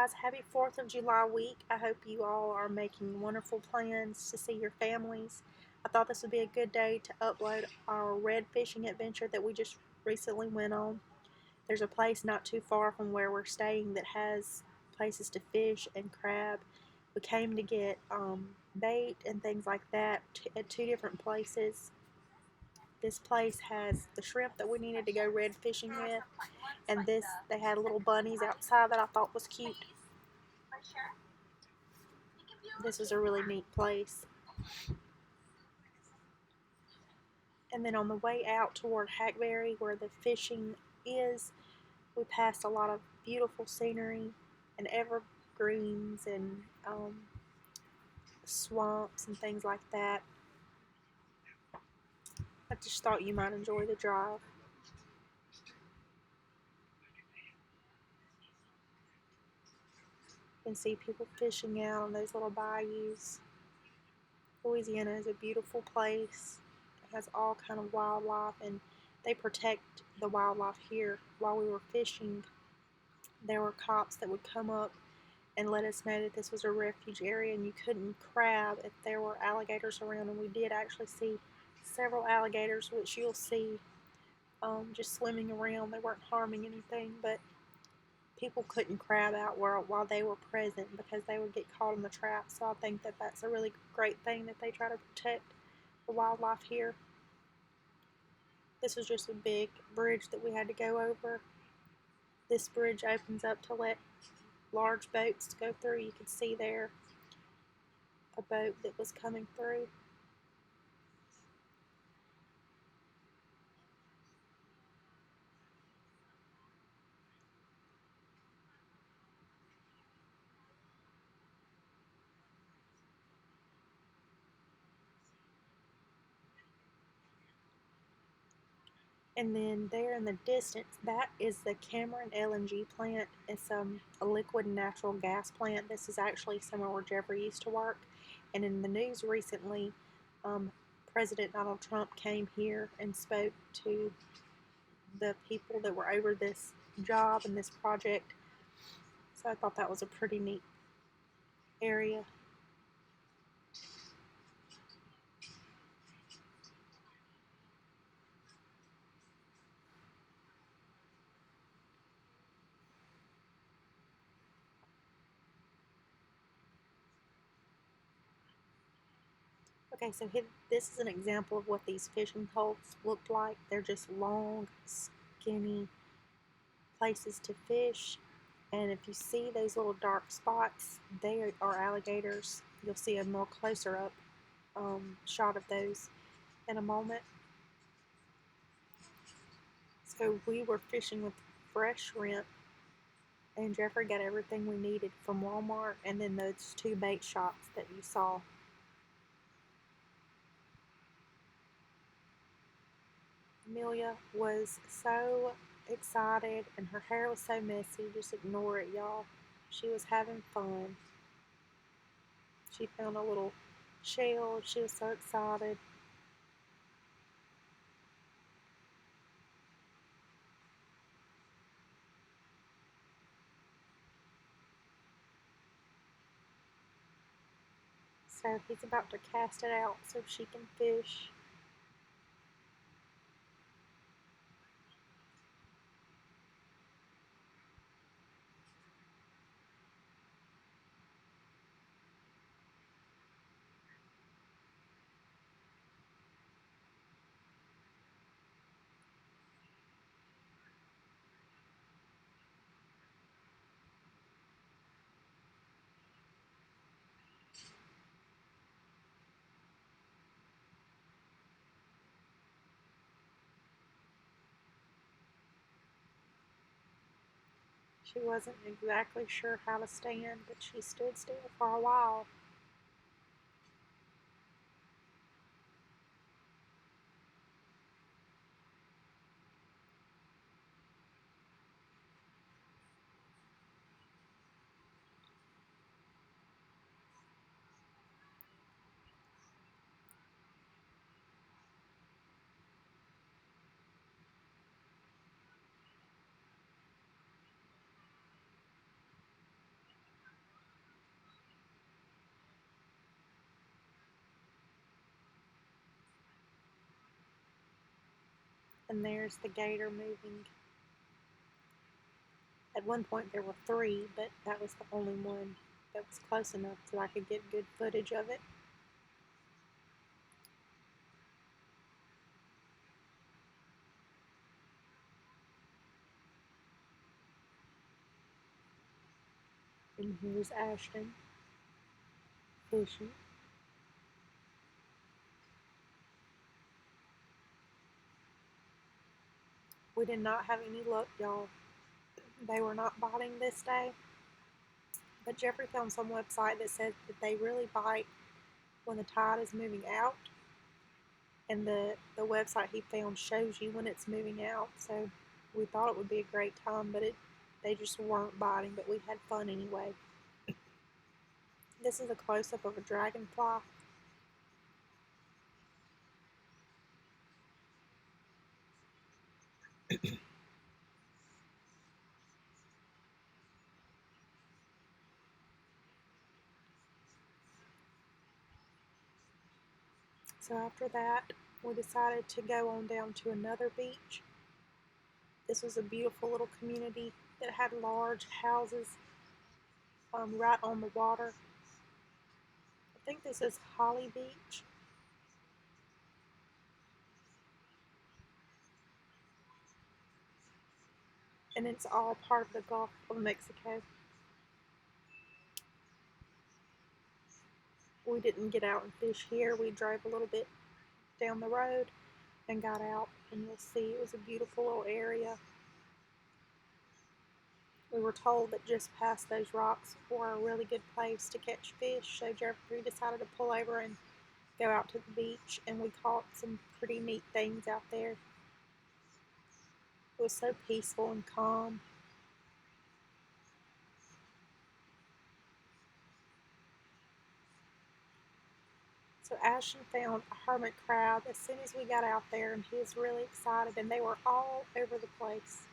guys, happy 4th of July week. I hope you all are making wonderful plans to see your families. I thought this would be a good day to upload our red fishing adventure that we just recently went on. There's a place not too far from where we're staying that has places to fish and crab. We came to get bait and things like that at two different places. This place has the shrimp that we needed to go red fishing with, and they had little bunnies outside that I thought was cute. This was a really neat place. And then on the way out toward Hackberry, where the fishing is, we passed a lot of beautiful scenery and evergreens and swamps and things like that. I just thought you might enjoy the drive. You can see people fishing out on those little bayous. Louisiana is a beautiful place. It has all kind of wildlife, and they protect the wildlife here. While we were fishing, there were cops that would come up and let us know that this was a refuge area and you couldn't crab if there were alligators around, and we did actually see several alligators, which you'll see just swimming around. They weren't harming anything, but people couldn't crab out while they were present because they would get caught in the trap. So I think that that's a really great thing that they try to protect the wildlife here. This was just a big bridge that we had to go over. This bridge opens up to let large boats go through. You could see there a boat that was coming through. And then there in the distance, that is the Cameron LNG plant. It's a liquid natural gas plant. This is actually somewhere where Jeffrey used to work. And in the news recently, President Donald Trump came here and spoke to the people that were over this job and this project. So I thought that was a pretty neat area. Okay, so this is an example of what these fishing holes look like. They're just long, skinny places to fish. And if you see those little dark spots, they are alligators. You'll see a more closer up shot of those in a moment. So we were fishing with fresh shrimp, and Jeffrey got everything we needed from Walmart, and then those two bait shops that you saw. Amelia was so excited, and her hair was so messy. Just ignore it, y'all. She was having fun. She found a little shell. She was so excited. So he's about to cast it out so she can fish. She wasn't exactly sure how to stand, but she stood still for a while. And there's the gator moving. At one point there were 3, but that was the only one that was close enough so I could get good footage of it. And here's Ashton fishing. We did not have any luck, y'all. They were not biting this day. But Jeffrey found some website that said that they really bite when the tide is moving out. And the website he found shows you when it's moving out. So we thought it would be a great time, but they just weren't biting. But we had fun anyway. This is a close-up of a dragonfly. So after that, we decided to go on down to another beach. This was a beautiful little community that had large houses right on the water. I think this is Holly Beach. And it's all part of the Gulf of Mexico. We didn't get out and fish here. We drove a little bit down the road and got out, and you'll see it was a beautiful little area. We were told that just past those rocks were a really good place to catch fish, so Jeffrey decided to pull over and go out to the beach, and we caught some pretty neat things out there. It was so peaceful and calm. So Ashton found a hermit crab as soon as we got out there, and he was really excited, and they were all over the place.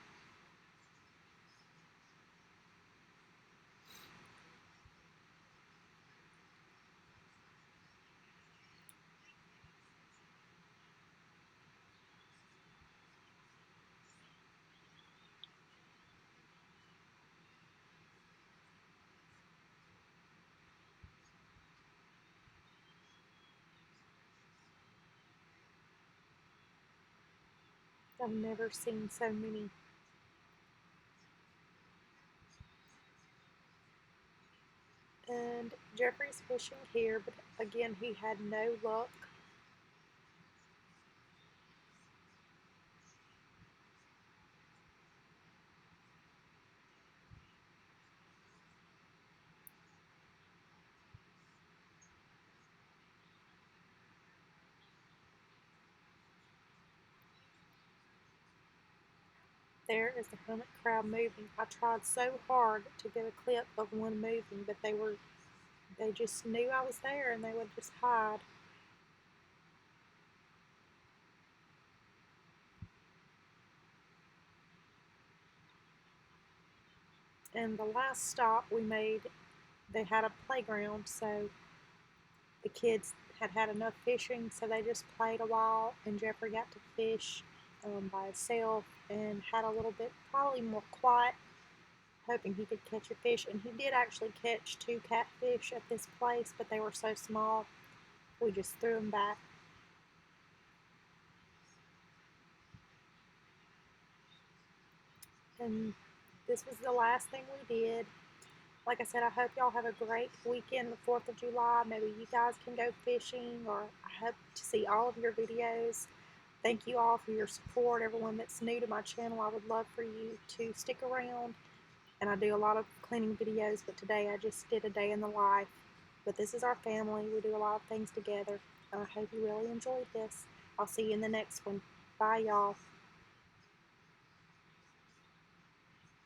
I've never seen so many. And Jeffrey's fishing here, but again, he had no luck. There is the hermit crab moving. I tried so hard to get a clip of one moving, but they just knew I was there and they would just hide. And the last stop we made, they had a playground, so the kids had enough fishing, so they just played a while, and Jeffrey got to fish by himself and had a little bit, probably more quiet, hoping he could catch a fish. And he did actually catch 2 catfish at this place, but they were so small, we just threw them back. And this was the last thing we did. Like I said, I hope y'all have a great weekend, the 4th of July. Maybe you guys can go fishing, or I hope to see all of your videos. Thank you all for your support. Everyone that's new to my channel, I would love for you to stick around. And I do a lot of cleaning videos, but today I just did a day in the life. But this is our family. We do a lot of things together. And I hope you really enjoyed this. I'll see you in the next one. Bye, y'all.